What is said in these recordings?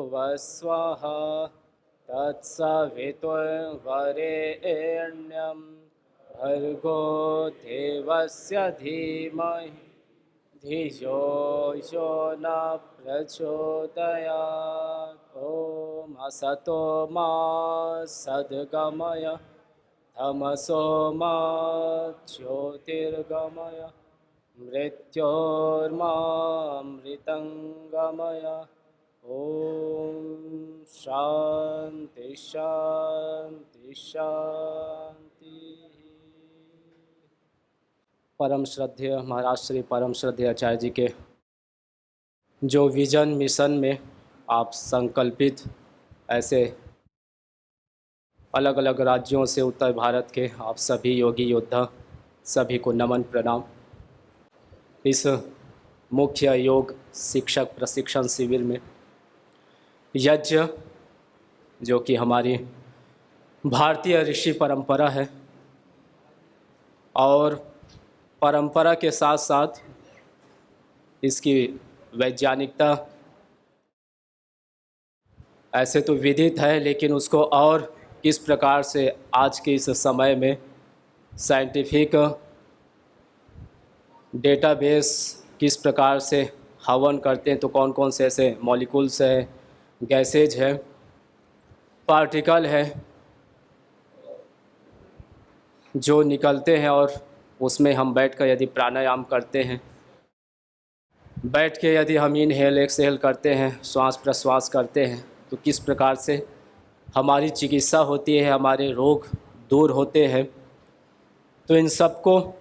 भुवस्वः तत्सवितुर्वरेण्यं भर्गो देवस्य धीमहि धियो यो न प्रचोदयात्। ॐ असतो मा सद्गमय तमसो मा ज्योतिर्गमय मृत्योर्मामृतङ्गमय। ॐ शान्ति शान्ति शान्ति। परम श्रद्धेय महाराज श्री परम श्रद्धेय आचार्य जी के जो विजन मिशन में आप संकल्पित ऐसे अलग अलग राज्यों से उत्तर भारत के आप सभी योगी योद्धा सभी को नमन प्रणाम। इस मुख्य योग शिक्षक प्रशिक्षण शिविर में यज्ञ जो कि हमारी भारतीय ऋषि परंपरा है और परंपरा के साथ साथ इसकी वैज्ञानिकता ऐसे तो विदित है, लेकिन उसको और किस प्रकार से आज के इस समय में साइंटिफिक डेटाबेस किस प्रकार से हवन करते हैं, तो कौन कौन से ऐसे मॉलिक्यूल्स है, गैसेज है, पार्टिकल है जो निकलते हैं और उसमें हम बैठकर यदि प्राणायाम करते हैं, बैठ के यदि हम इनहेल एक्सहेल करते हैं, श्वास प्रश्वास करते हैं, तो किस प्रकार से हमारी चिकित्सा होती है, हमारे रोग दूर होते हैं। तो इन सब को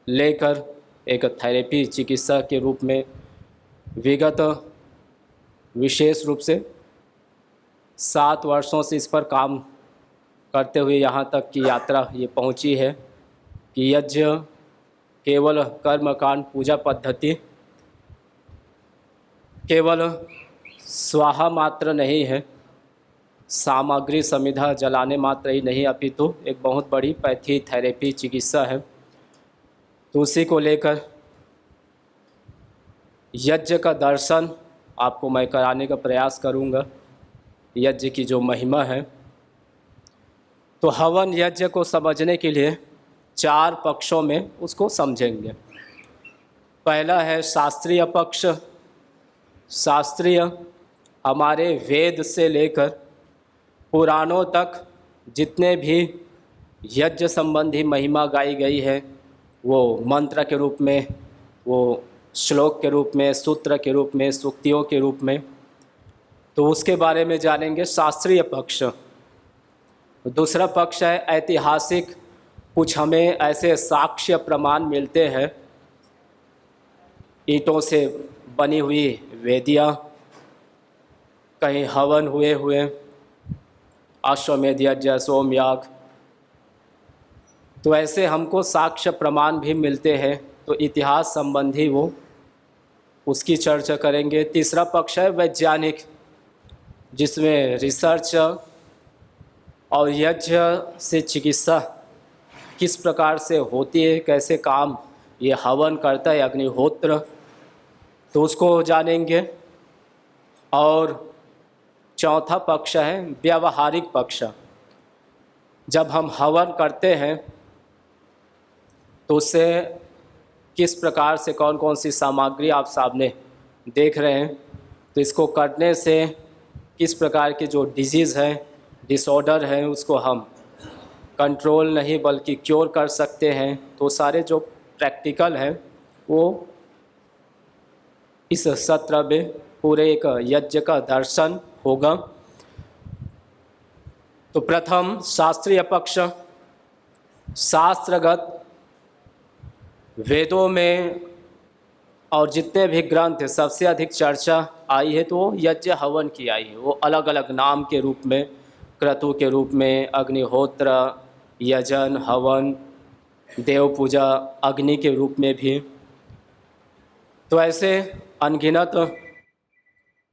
लेकर एक थेरेपी चिकित्सा के रूप में विगत विशेष रूप से 7 वर्षों से इस पर काम करते हुए यहाँ तक की यात्रा ये पहुँची है कि यज्ञ केवल कर्मकांड पूजा पद्धति केवल स्वाहा मात्र नहीं है, सामग्री समिधा जलाने मात्र ही नहीं, अपितु एक बहुत बड़ी पैथी थेरेपी चिकित्सा है। तो उसी को लेकर यज्ञ का दर्शन आपको मैं कराने का प्रयास करूंगा। यज्ञ की जो महिमा है, तो हवन यज्ञ को समझने के लिए 4 पक्षों में उसको समझेंगे। पहला है शास्त्रीय पक्ष। शास्त्रीय हमारे वेद से लेकर पुराणों तक जितने भी यज्ञ संबंधी महिमा गाई गई है, वो मंत्र के रूप में, वो श्लोक के रूप में, सूत्र के रूप में, सूक्तियों के रूप में, तो उसके बारे में जानेंगे शास्त्रीय पक्ष। दूसरा पक्ष है ऐतिहासिक। कुछ हमें ऐसे साक्ष्य प्रमाण मिलते हैं, ईंटों से बनी हुई वेदियाँ, कहीं हवन हुए अश्वमेध यज्ञ, सोमयाग, तो ऐसे हमको साक्ष्य प्रमाण भी मिलते हैं। तो इतिहास संबंधी वो उसकी चर्चा करेंगे। तीसरा पक्ष है वैज्ञानिक, जिसमें रिसर्च और यज्ञ से चिकित्सा किस प्रकार से होती है, कैसे काम ये हवन करता है अग्निहोत्र, तो उसको जानेंगे। और चौथा पक्ष है व्यावहारिक पक्ष। जब हम हवन करते हैं तो उससे किस प्रकार से कौन कौन सी सामग्री आप सामने देख रहे हैं, तो इसको करने से किस प्रकार के जो डिजीज़ हैं, डिसऑर्डर हैं, उसको हम कंट्रोल नहीं बल्कि क्योर कर सकते हैं। तो सारे जो प्रैक्टिकल हैं वो इस सत्र में पूरे एक यज्ञ का दर्शन होगा। तो प्रथम शास्त्रीय पक्ष। शास्त्रगत वेदों में और जितने भी ग्रंथ हैं, सबसे अधिक चर्चा आई है तो यज्ञ हवन की आई है। वो अलग अलग नाम के रूप में, क्रतु के रूप में, अग्निहोत्र, यजन, हवन, देव पूजा, अग्नि के रूप में भी। तो ऐसे अनगिनत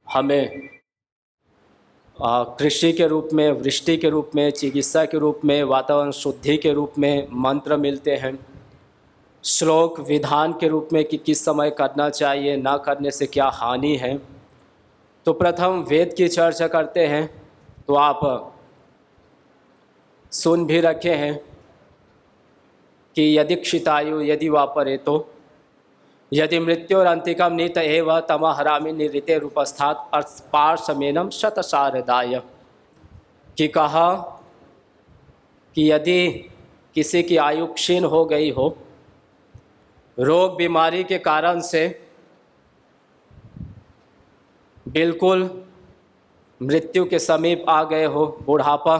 हमें कृषि के रूप में, वृष्टि के रूप में, चिकित्सा के रूप में, वातावरण शुद्धि के रूप में मंत्र मिलते हैं। श्लोक विधान के रूप में कि किस समय करना चाहिए, ना करने से क्या हानि है। तो प्रथम वेद की चर्चा करते हैं। तो आप सुन भी रखे हैं कि यदि क्षितायु यदि वापरे तो यदि मृत्योरंतिकम नीत एव तमहरामि निरिते रूपस्थात पार्श्वमेनम शतशारदाय, कि कहा कि यदि किसी की आयु क्षीण हो गई हो, रोग बीमारी के कारण से बिल्कुल मृत्यु के समीप आ गए हो, बुढ़ापा,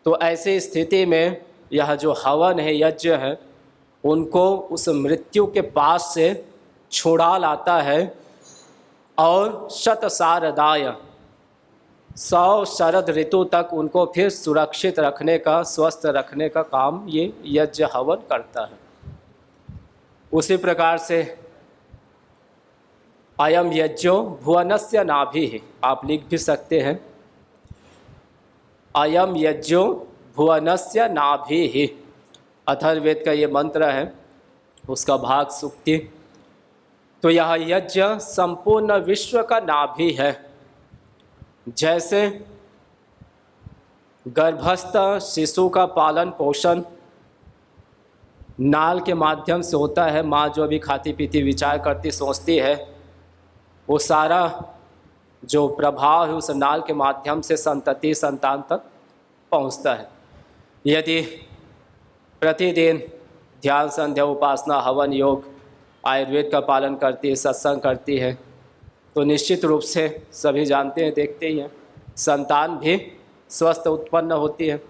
तो ऐसी स्थिति में यह जो हवन है, यज्ञ है, उनको उस मृत्यु के पास से छुड़ा लाता है और शतशारदाय 100 शरद ऋतु तक उनको फिर सुरक्षित रखने का, स्वस्थ रखने का काम ये यज्ञ हवन करता है। उसी प्रकार से अयम यज्ञो भुवनस्य नाभिः, आप लिख भी सकते हैं, अयम यज्ञो भुवनस्य नाभिः, अथर्ववेद का ये मंत्र है, उसका भाग सुक्ति। तो यह यज्ञ संपूर्ण विश्व का नाभि है। जैसे गर्भस्थ शिशु का पालन पोषण नाल के माध्यम से होता है, माँ जो भी खाती पीती विचार करती सोचती है, वो सारा जो प्रभाव है उस नाल के माध्यम से संतति संतान तक पहुँचता है। यदि प्रतिदिन ध्यान संध्या उपासना हवन योग आयुर्वेद का पालन करती है, सत्संग करती है, तो निश्चित रूप से सभी जानते हैं, देखते ही हैं, संतान भी स्वस्थ उत्पन्न होती है।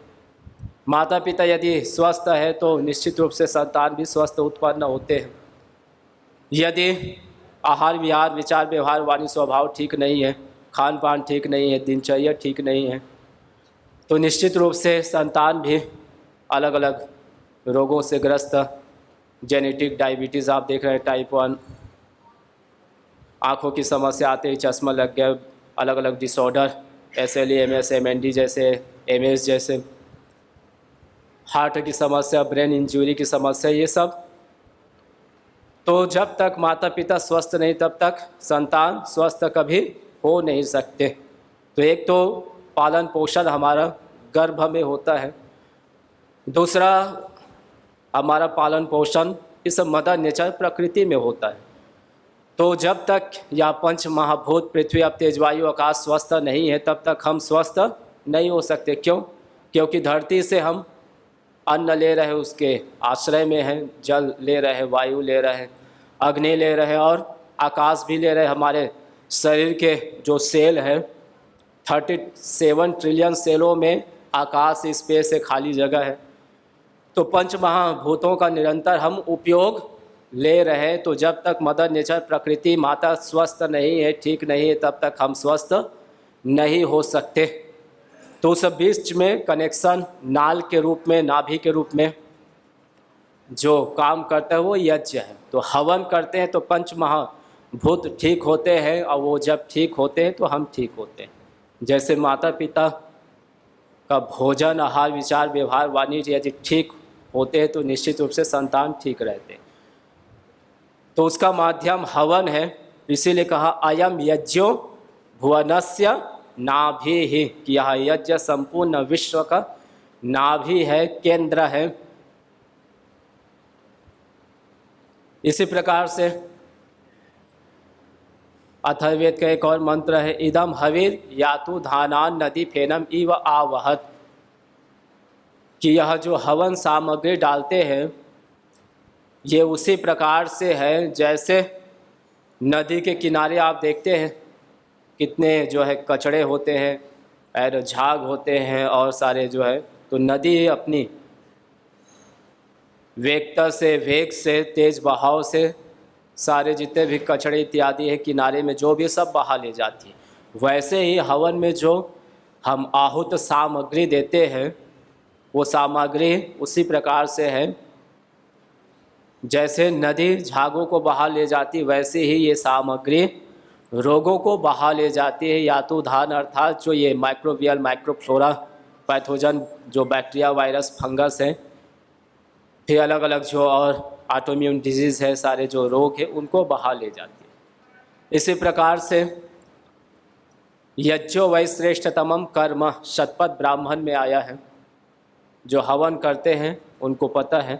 माता पिता यदि स्वस्थ है तो निश्चित रूप से संतान भी स्वस्थ उत्पन्न होते हैं। यदि आहार विहार विचार व्यवहार वाणी स्वभाव ठीक नहीं है, खान पान ठीक नहीं है, दिनचर्या ठीक नहीं है, तो निश्चित रूप से संतान भी अलग अलग रोगों से ग्रस्त, जेनेटिक डायबिटीज़ आप देख रहे हैं, टाइप 1, आँखों की समस्या आते ही चश्मा लग गया, अलग अलग डिसऑर्डर, SLE MS MND जैसे, MS जैसे, हार्ट की समस्या, ब्रेन इंजरी की समस्या, ये सब। तो जब तक माता पिता स्वस्थ नहीं तब तक संतान स्वस्थ कभी हो नहीं सकते। तो एक तो पालन पोषण हमारा गर्भ में होता है, दूसरा हमारा पालन पोषण इस मदर नेचर प्रकृति में होता है। तो जब तक यह पंच महाभूत पृथ्वी अब तेज वायु आकाश स्वस्थ नहीं है तब तक हम स्वस्थ नहीं हो सकते। क्यों? क्योंकि धरती से हम अन्न ले रहे, उसके आश्रय में हैं, जल ले रहे, वायु ले रहे, अग्नि ले रहे और आकाश भी ले रहे। हमारे शरीर के जो सेल है 37 ट्रिलियन सेलों में आकाश स्पेस से खाली जगह है। तो पंच महाभूतों का निरंतर हम उपयोग ले रहे। तो जब तक मदर नेचर प्रकृति माता स्वस्थ नहीं है, ठीक नहीं है, तब तक हम स्वस्थ नहीं हो सकते। तो उस बीच में कनेक्शन नाल के रूप में, नाभि के रूप में जो काम करता है वो यज्ञ है। तो हवन करते हैं तो पंच महाभूत ठीक होते हैं, और वो जब ठीक होते हैं तो हम ठीक होते हैं। जैसे माता पिता का भोजन आहार विचार व्यवहार वाणिज्य यदि ठीक होते हैं तो निश्चित रूप से संतान ठीक रहते हैं। तो उसका माध्यम हवन है। इसीलिए कहा अयम यज्ञो भुवनस्य नाभिः, कि यह यज्ञ संपूर्ण विश्व का नाभि है, केंद्र है। इसी प्रकार से अथर्ववेद का एक और मंत्र है, इदम हविर यातु धानान नदी फेनम इव आवहत, कि यह जो हवन सामग्री डालते हैं ये उसी प्रकार से है जैसे नदी के किनारे आप देखते हैं कितने जो है कचड़े होते हैं, और झाग होते हैं और सारे जो है, तो नदी अपनी वेग से तेज बहाव से सारे जितने भी कचड़े इत्यादि है किनारे में जो भी सब बहा ले जाती है। वैसे ही हवन में जो हम आहुत सामग्री देते हैं वो सामग्री उसी प्रकार से है जैसे नदी झागों को बहा ले जाती, वैसे ही ये सामग्री रोगों को बहा ले जाती है। यातुधान अर्थात जो ये माइक्रोबियल माइक्रोफ्लोरा पैथोजन जो बैक्टीरिया वायरस फंगस है, फिर अलग अलग जो और ऑटोइम्यून डिजीज़ है, सारे जो रोग है उनको बहा ले जाती है। इसी प्रकार से यज्ञो वै श्रेष्ठतमम कर्म, शतपथ ब्राह्मण में आया है। जो हवन करते हैं उनको पता है।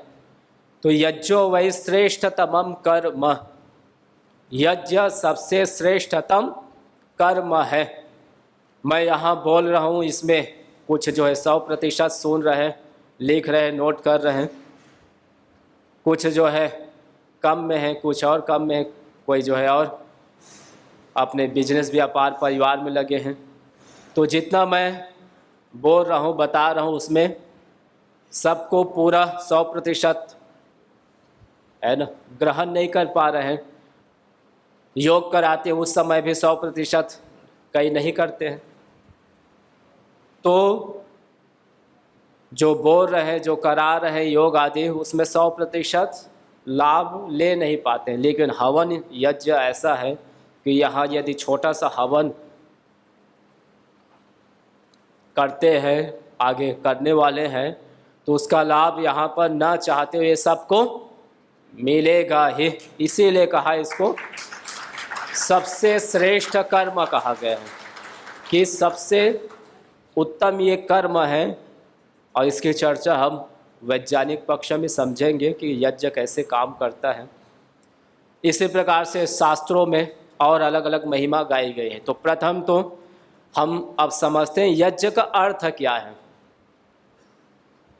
तो यज्ञो वै श्रेष्ठतमम कर्म, यज्ञ सबसे श्रेष्ठतम कर्म है। मैं यहाँ बोल रहा हूँ, इसमें कुछ जो है 100% सुन रहे हैं, लिख रहे हैं, नोट कर रहे हैं। कुछ जो है कम में है, कुछ और कम में है, कोई जो है और अपने बिजनेस व्यापार परिवार में लगे हैं। तो जितना मैं बोल रहा हूँ, बता रहा हूँ, उसमें सबको पूरा 100% है ना ग्रहण नहीं कर पा रहे हैं। योग कराते उस समय भी 100% कई नहीं करते हैं। तो जो बोल रहे हैं, जो करा रहे हैं योग आदि, उसमें 100% लाभ ले नहीं पाते हैं। लेकिन हवन यज्ञ ऐसा है कि यहाँ यदि छोटा सा हवन करते हैं, आगे करने वाले हैं, तो उसका लाभ यहाँ पर ना चाहते हुए सबको मिलेगा ही। इसीलिए कहा इसको सबसे श्रेष्ठ कर्म कहा गया है कि सबसे उत्तम ये कर्म है। और इसकी चर्चा हम वैज्ञानिक पक्ष में समझेंगे कि यज्ञ कैसे काम करता है। इसी प्रकार से शास्त्रों में और अलग अलग महिमा गाई गई है। तो प्रथम तो हम अब समझते हैं यज्ञ का अर्थ क्या है।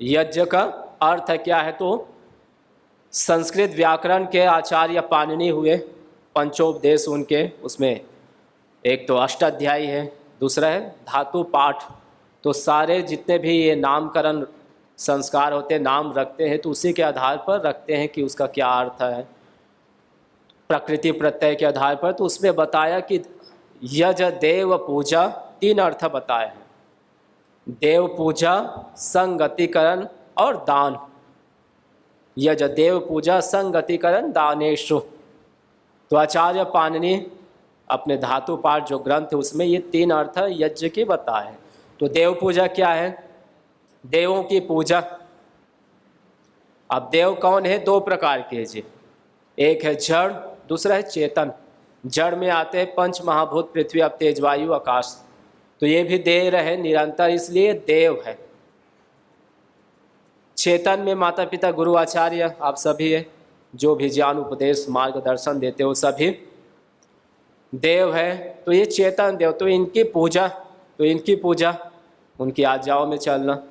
यज्ञ का अर्थ क्या है? तो संस्कृत व्याकरण के आचार्य पाणिनि हुए, पंचोपदेश उनके, उसमें एक तो अष्टाध्यायी है, दूसरा है धातु पाठ। तो सारे जितने भी ये नामकरण संस्कार होते हैं, नाम रखते हैं, तो उसी के आधार पर रखते हैं कि उसका क्या अर्थ है, प्रकृति प्रत्यय के आधार पर। तो उसमें बताया कि यज देव पूजा 3 अर्थ बताए हैं। देव पूजा, संगतिकरण और दान। यज देव पूजा, संगतिकरण, दानेशु। तो आचार्य पाणिनि अपने धातु पाठ जो ग्रंथ है उसमें ये 3 अर्थ यज्ञ के बताए हैं। तो देव पूजा क्या है? देवों की पूजा। अब देव कौन है? 2 प्रकार के जी। एक है जड़, दूसरा है चेतन। जड़ में आते हैं 5 महाभूत, पृथ्वी, अब तेज, वायु, आकाश। तो ये भी दे रहे निरंतर, इसलिए देव है। चेतन में माता पिता, गुरु, आचार्य, आप सभी है, जो भी ज्ञान उपदेश मार्गदर्शन देते हो, सभी देव है। तो ये चेतन देव, तो इनकी पूजा, उनकी आज्ञाओं में चलना,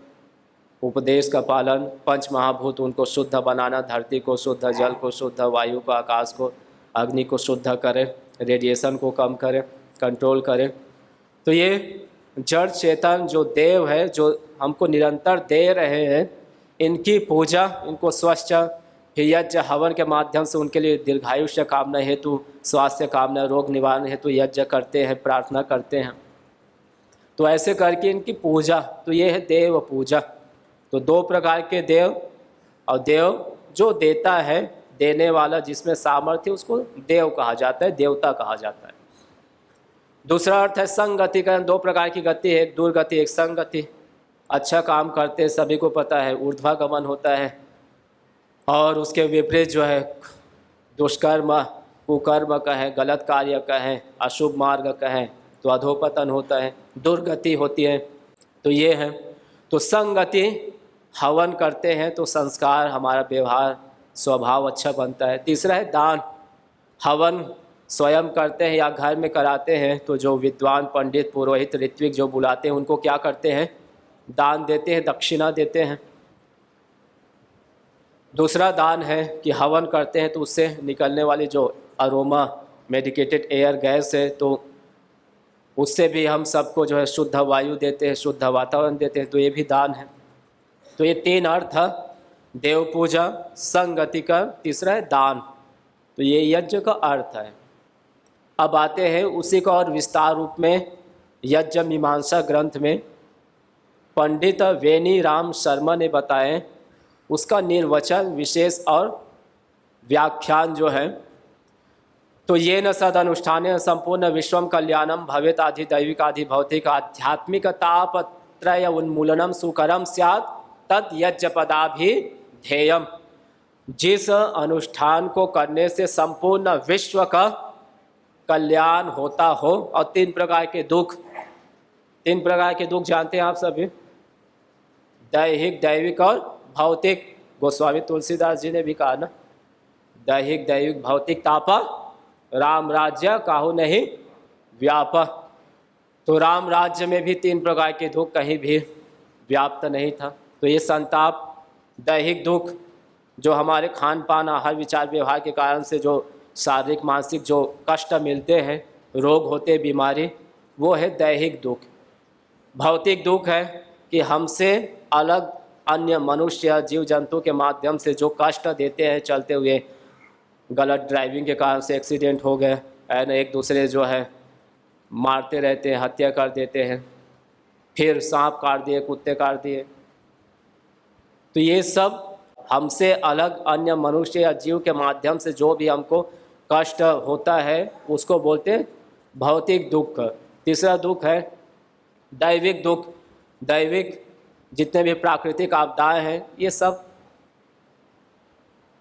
उपदेश का पालन, 5 महाभूत उनको शुद्ध बनाना, धरती को शुद्ध, जल को शुद्ध, वायु को, आकाश को, अग्नि को शुद्ध करें, रेडिएशन को कम करें, कंट्रोल करें। तो ये जड़ चेतन जो देव है, जो हमको निरंतर दे रहे हैं, इनकी पूजा, इनको स्वच्छ यज्ञ हवन के माध्यम से उनके लिए दीर्घायुष्य कामना हेतु, स्वास्थ्य कामना, रोग निवारण हेतु यज्ञ करते हैं, प्रार्थना करते हैं। तो ऐसे करके इनकी पूजा, तो ये है देव पूजा। तो 2 प्रकार के देव, और देव जो देता है, देने वाला जिसमें सामर्थ्य, उसको देव कहा जाता है, देवता कहा जाता है। दूसरा अर्थ है संगतिकरण। 2 प्रकार की गति है, एक दुर्गति, एक संगति। अच्छा काम करते सभी को पता है, ऊर्ध्वागमन होता है, और उसके विपरीत जो है दुष्कर्म, कुकर्म कहें, गलत कार्य कहें, अशुभ मार्ग कहें, तो अधोपतन होता है, दुर्गति होती है। तो ये है। तो संगति, हवन करते हैं तो संस्कार, हमारा व्यवहार, स्वभाव अच्छा बनता है। तीसरा है दान। हवन स्वयं करते हैं या घर में कराते हैं, तो जो विद्वान, पंडित, पुरोहित, ऋत्विक जो बुलाते हैं, उनको क्या करते हैं? दान देते हैं, दक्षिणा देते हैं। दूसरा दान है कि हवन करते हैं तो उससे निकलने वाली जो अरोमा, मेडिकेटेड एयर गैस है, तो उससे भी हम सबको जो है शुद्ध वायु देते हैं, शुद्ध वातावरण देते हैं। तो ये भी दान है। तो ये 3 अर्थ, देव पूजा, संगति का, तीसरा है दान। तो ये यज्ञ का अर्थ है। अब आते हैं उसी का और विस्तार रूप में यज्ञ मीमांसा ग्रंथ में पंडित वेनी राम शर्मा ने बताए, उसका निर्वचन, विशेष और व्याख्यान जो है। तो ये न सद अनुष्ठान संपूर्ण विश्वम कल्याणम भवेत आधि दैविक आधि भौतिक आध्यात्मिक तापत्रय उन्मूलनम सुकरम स्यात् तद यज्ञ पदाभिधेयम। जिस अनुष्ठान को करने से संपूर्ण विश्व का कल्याण होता हो और 3 प्रकार के दुख तीन प्रकार के दुख जानते हैं आप सभी, दैहिक, दैविक और भौतिक। गोस्वामी तुलसीदास जी ने भी कहा ना, दैहिक दैविक भौतिक तापा, राम राज्य काहू नहीं व्यापा। तो राम राज्य में भी तीन प्रकार के दुख कहीं भी व्याप्त नहीं था। तो ये संताप, दैहिक दुख जो हमारे खान पान आहार विचार व्यवहार के कारण से जो शारीरिक मानसिक जो कष्ट मिलते हैं, रोग होते, बीमारी, वो है दैहिक दुख। भौतिक दुख है कि हमसे अलग अन्य मनुष्य जीव जंतु के माध्यम से जो कष्ट देते हैं, चलते हुए गलत ड्राइविंग के कारण से एक्सीडेंट हो गए, एंड एक दूसरे जो है मारते रहते हैं, हत्या कर देते हैं, फिर सांप काट दिए, कुत्ते काट दिए। तो ये सब हमसे अलग अन्य मनुष्य या जीव के माध्यम से जो भी हमको कष्ट होता है उसको बोलते हैं भौतिक दुख। तीसरा दुख है दैविक दुख। दैविक जितने भी प्राकृतिक आपदाएं हैं, ये सब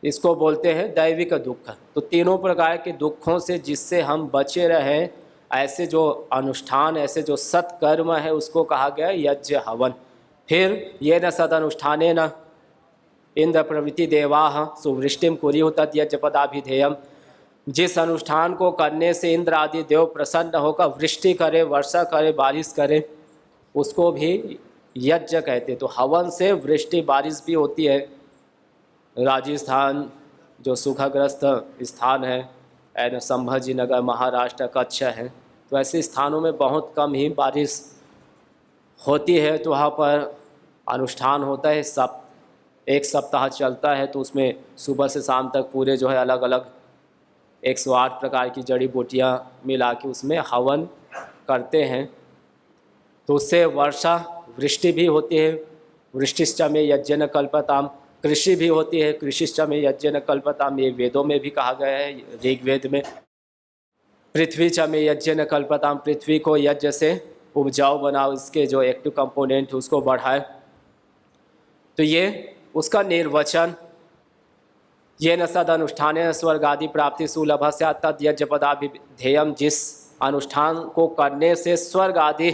इसको बोलते हैं दैविक दुख। तो तीनों प्रकार के दुखों से जिससे हम बचे रहें, ऐसे जो अनुष्ठान, ऐसे जो सत्कर्म है, उसको कहा गया यज्ञ हवन। फिर ये न सदनुष्ठाने न इंद्र प्रवृत्ति देवाः सुवृष्टिम कुर्युः तत् यज्ञपदाभिधेयम्। जिस अनुष्ठान को करने से इंद्र आदि देव प्रसन्न होकर वृष्टि करे, वर्षा करे, बारिश करे, उसको भी यज्ञ कहते। तो हवन से वृष्टि बारिश भी होती है। राजस्थान जो सूखाग्रस्त स्थान है, एंड संभाजी नगर, महाराष्ट्र, कच्छ है, तो ऐसे स्थानों में बहुत कम ही बारिश होती है। तो वहाँ पर अनुष्ठान होता है, एक सप्ताह चलता है। तो उसमें सुबह से शाम तक पूरे जो है अलग अलग 108 प्रकार की जड़ी बूटियाँ मिला के उसमें हवन करते हैं। तो उससे वर्षा वृष्टि भी होती है। वृष्टिश्च में यज्ञेन कल्पताम, कृषि भी होती है। कृषिश्च में यज्ञेन कल्पताम, ये वेदों में भी कहा गया है, ऋग्वेद में। पृथ्वी च में यज्ञेन कल्पताम, पृथ्वी को यज्ञ से उपजाऊ बनाओ, इसके जो एक्टिव कंपोनेंट है उसको बढ़ाए। तो ये उसका निर्वचन, ये न सद अनुष्ठान स्वर्ग आदि प्राप्ति सुलभ से तद यज्ञपदाभिधेयम। जिस अनुष्ठान को करने से स्वर्ग आदि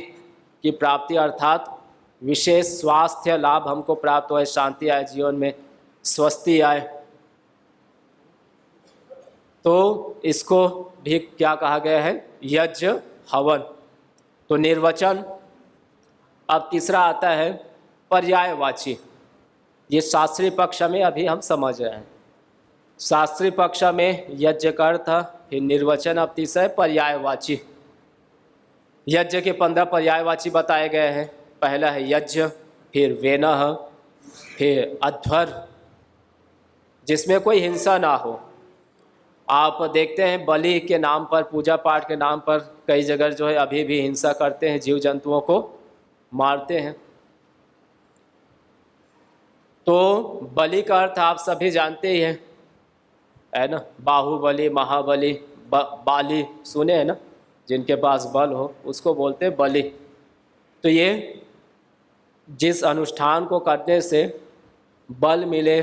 की प्राप्ति अर्थात विशेष स्वास्थ्य लाभ हमको प्राप्त हो, शांति आए जीवन में, स्वस्थी आए, तो इसको भी क्या कहा गया है, यज्ञ हवन। तो निर्वचन। अब तीसरा आता है पर्यायवाची। ये शास्त्रीय पक्ष में अभी हम समझ रहे हैं। शास्त्रीय पक्ष में यज्ञ का अर्थ, फिर निर्वचन। अब तीसरा है पर्यायवाची। यज्ञ के 15 पर्यायवाची बताए गए हैं। पहला है यज्ञ, फिर वेनः, फिर अध्वर, जिसमें कोई हिंसा ना हो। आप देखते हैं बलि के नाम पर, पूजा पाठ के नाम पर कई जगह जो है अभी भी हिंसा करते हैं, जीव जंतुओं को मारते हैं। तो बलि का अर्थ आप सभी जानते ही हैं, है ना, बाहुबली, महाबली, बाली सुने हैं ना, जिनके पास बल हो उसको बोलते हैं बलि। तो ये जिस अनुष्ठान को करने से बल मिले,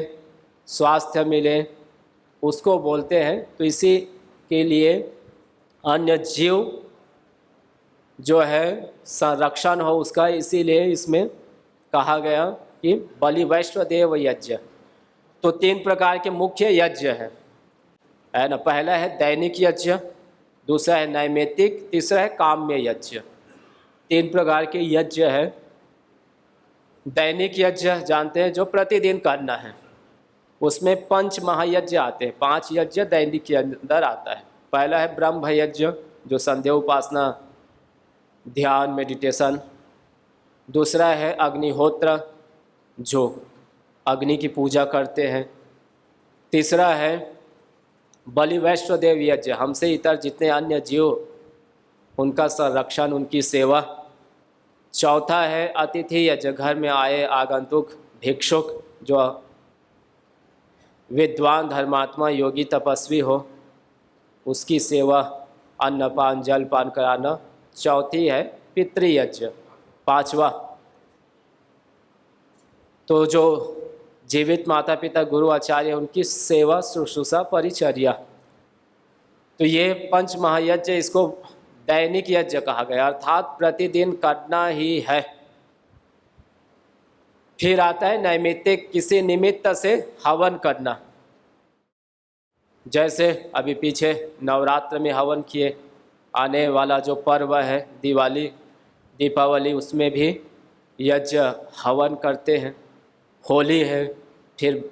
स्वास्थ्य मिले, उसको बोलते हैं। तो इसी के लिए अन्य जीव जो है संरक्षण हो उसका, इसीलिए इसमें कहा गया कि बलि वैश्वदेव यज्ञ। तो 3 प्रकार के मुख्य यज्ञ है ना। पहला है दैनिक यज्ञ, दूसरा है नैमित्तिक, तीसरा है काम्य यज्ञ। 3 प्रकार के यज्ञ है। दैनिक यज्ञ जानते हैं, जो प्रतिदिन करना है, उसमें 5 महायज्ञ आते हैं। 5 यज्ञ दैनिक के अंदर आता है। पहला है ब्रह्म यज्ञ, जो संध्या उपासना, ध्यान, मेडिटेशन। दूसरा है अग्निहोत्र, जो अग्नि की पूजा करते हैं। तीसरा है बलि वैश्वदेव यज्ञ, हमसे इतर जितने अन्य जीव, उनका संरक्षण, उनकी सेवा। चौथा है अतिथि यज्ञ, घर में आए आगंतुक, भिक्षुक, जो विद्वान, धर्मात्मा, योगी, तपस्वी हो, उसकी सेवा, अन्नपान, जलपान कराना। चौथी है पितृयज्ञ, 5वां। तो जो जीवित माता पिता, गुरु, आचार्य, उनकी सेवा, शुश्रूषा, परिचर्या। तो ये 5 महायज्ञ, इसको दैनिक यज्ञ कहा गया, अर्थात प्रतिदिन करना ही है। फिर आता है नैमित्तिक, किसी निमित्त से हवन करना। जैसे अभी पीछे नवरात्र में हवन किए, आने वाला जो पर्व है दिवाली दीपावली, उसमें भी यज्ञ हवन करते हैं। होली है, फिर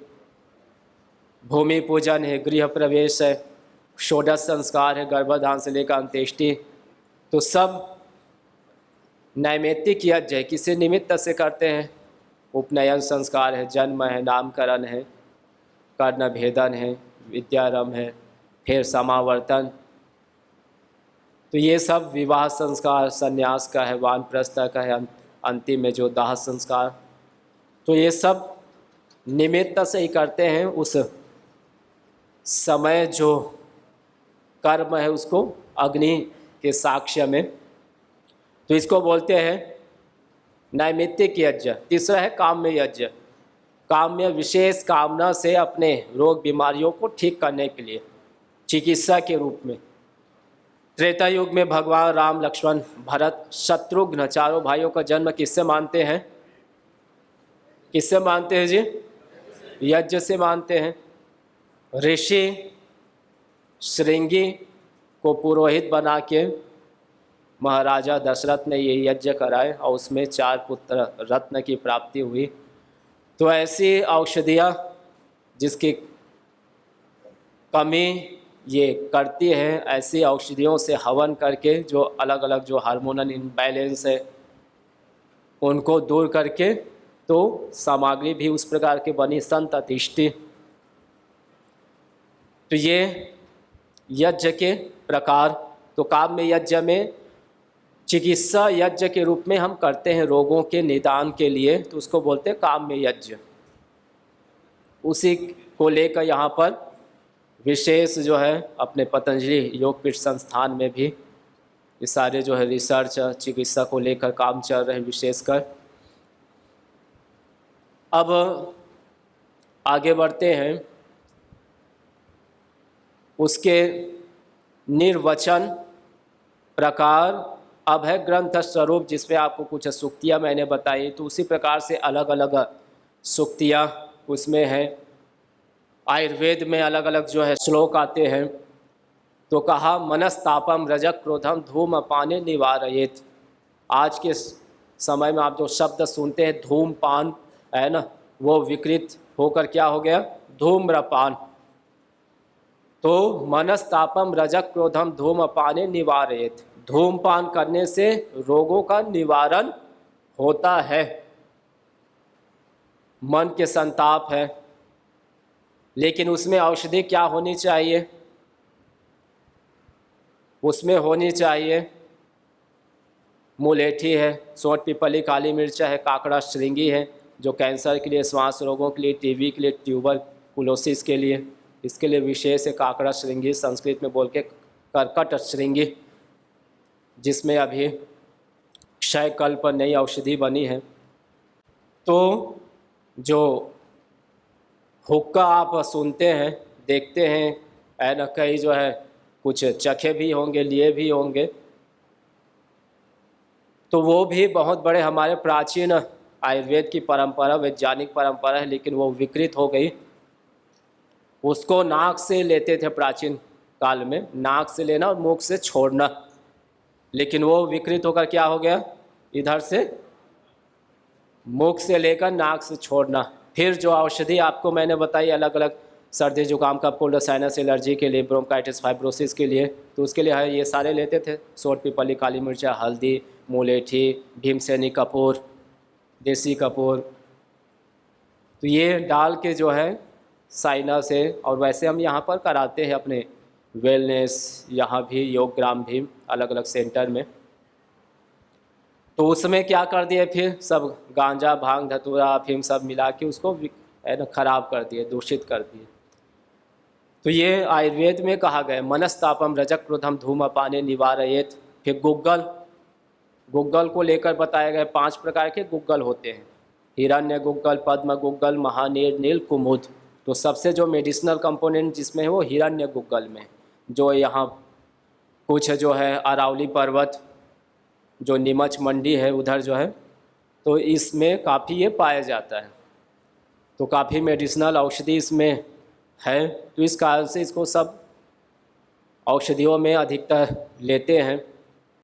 भूमि पूजन है, गृह प्रवेश है, षोडश संस्कार है, गर्भधान से लेकर अंत्येष्टि, तो सब नैमित्तिक यज्ञ है, किसी निमित्त से करते हैं। उपनयन संस्कार है, जन्म है, नामकरण है, कर्ण भेदन है, विद्यारंभ है, फिर समावर्तन, तो ये सब विवाह संस्कार, संन्यास का है, वानप्रस्थ का है, अंतिम में जो दाह संस्कार, तो ये सब निमित्त से ही करते हैं। उस समय जो कर्म है उसको अग्नि के साक्ष्य में, तो इसको बोलते हैं नैमित्तिक यज्ञ। तीसरा है काम्य यज्ञ। काम्य विशेष कामना से अपने रोग बीमारियों को ठीक करने के लिए, चिकित्सा के रूप में। त्रेता युग में भगवान राम, लक्ष्मण, भरत, शत्रुघ्न चारों भाइयों का जन्म किससे मानते हैं? किससे मानते हैं जी? यज्ञ से मानते हैं। ऋषि श्रृंगी को पुरोहित बना के महाराजा दशरथ ने ये यज्ञ कराए और उसमें 4 पुत्र रत्न की प्राप्ति हुई। तो ऐसी औषधियाँ जिसकी कमी ये करती है, ऐसी औषधियों से हवन करके जो अलग अलग जो हार्मोनल इम्बैलेंस है उनको दूर करके, तो सामग्री भी उस प्रकार की बनी संततिष्ठि। तो ये यज्ञ के प्रकार। तो काम्य यज्ञ में चिकित्सा यज्ञ के रूप में हम करते हैं रोगों के निदान के लिए, तो उसको बोलते हैं काम्य यज्ञ। उसी को लेकर यहाँ पर विशेष जो है अपने पतंजलि योगपीठ संस्थान में भी ये सारे जो है रिसर्च चिकित्सा को लेकर काम चल रहे हैं विशेषकर। अब आगे बढ़ते हैं। उसके निर्वचन प्रकार अब है ग्रंथ स्वरूप, जिसमें आपको कुछ सूक्तियाँ मैंने बताई, तो उसी प्रकार से अलग अलग सूक्तियाँ उसमें हैं। आयुर्वेद में अलग अलग जो है श्लोक आते हैं। तो कहा मनस्तापम रजक क्रोधम धूम पाने निवारयेत। आज के समय में आप जो शब्द सुनते हैं धूमपान है ना, वो विकृत होकर क्या हो गया? धूम्रपान। तो मनस्तापम रजक क्रोधम धूमपाने निवारयेत। धूमपान करने से रोगों का निवारण होता है। मन के संताप है, लेकिन उसमें औषधि क्या होनी चाहिए? उसमें होनी चाहिए मुलेठी है, सोंठ पिपली काली मिर्च है, काकड़ा श्रृंगी है जो कैंसर के लिए, श्वास रोगों के लिए, टीबी के लिए, ट्यूबरकुलोसिस के लिए, इसके लिए विशेष है काकड़ा श्रृंगी, संस्कृत में बोल के कर्कट श्रृंगी, जिसमें अभी क्षय कल्प पर नई औषधि बनी है। तो जो हुक्का आप सुनते हैं, देखते हैं, है ना, कई जो है कुछ चखे भी होंगे, लिए भी होंगे, तो वो भी बहुत बड़े हमारे प्राचीन आयुर्वेद की परंपरा, वैज्ञानिक परंपरा है, लेकिन वो विकृत हो गई। उसको नाक से लेते थे प्राचीन काल में, नाक से लेना और मुख से छोड़ना, लेकिन वो विकृत होकर क्या हो गया? इधर से मुख से लेकर नाक से छोड़ना। फिर जो औषधि आपको मैंने बताई अलग अलग, सर्दी जुकाम का, कोल्ड साइनस एलर्जी के लिए, ब्रोंकाइटिस फाइब्रोसिस के लिए, तो उसके लिए है ये सारे लेते थे। सोंठ पिपली काली मिर्चा, हल्दी, मुलेठी, भीमसेनी कपूर, देसी कपूर, तो ये डाल के जो है साइनस है। और वैसे हम यहाँ पर कराते हैं अपने वेलनेस, यहाँ भी योगग्राम भी अलग अलग सेंटर में। तो उसमें क्या कर दिए? फिर सब गांजा, भांग, धतूरा, अफीम सब मिला के उसको है ना खराब कर दिए, दूषित कर दिए। तो ये आयुर्वेद में कहा गया मनस्तापम रजक क्रोधम धूमपाने निवारयेत। फिर गुग्गल, गुग्गल को लेकर बताया गया 5 प्रकार के गुग्गल होते हैं। हिरण्य गुग्गल, पद्म गुग्गल, महानीर, नील, कुमुद। तो सबसे जो मेडिसिनल कंपोनेंट जिसमें है वो हिरण्य गुग्गल में, जो यहाँ कुछ जो है अरावली पर्वत, जो नीमच मंडी है उधर जो है, तो इसमें काफ़ी ये पाया जाता है। तो काफ़ी मेडिसिनल औषधि इसमें है, तो इस कारण से इसको सब औषधियों में अधिकतर लेते हैं।